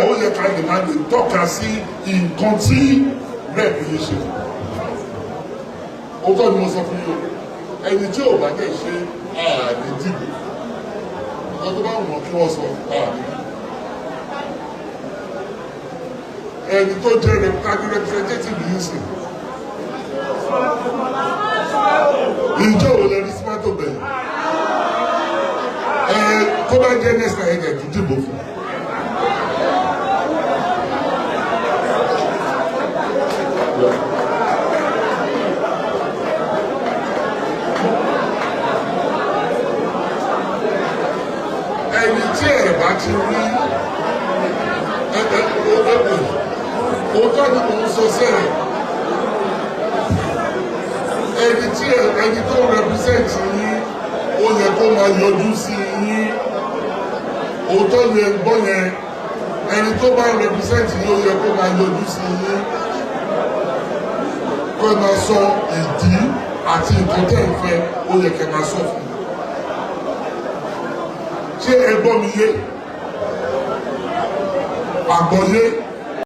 ó yẹ ká lè máa lè tọ́ka sí nǹkan tí rep yìí ṣe. ó tọ́ ni mo sọ fún yín o ẹni tí ò bá dẹ̀ ṣe ààrẹ dìbò nǹkan tó bá wọ̀n kí wọ́n sọ ààrẹ. ẹni tó jẹ́ representative yìí sìn. ìjọ wo lẹni sí mọ́tò bẹ̀rẹ̀ tó bá jẹ́ next time ẹ̀jẹ̀ tó dìbò fún. ẹni tí ẹ̀ bá ti rí òótọ́ ni mò ń sọ sẹ́yìn ẹni tó represent yín ó yẹ kó máa yọjú sí yín òótọ́ ni ẹ gbọ́ yẹn ẹni tó bá represent yín ó yẹ kó máa yọjú sí yín kó máa sọ ìdí àti nǹkan tẹ́ ń fẹ́ ó yẹ kẹ́ máa sọ fún un. ṣé ẹ gbọ́ mi yé àgbọ́yé.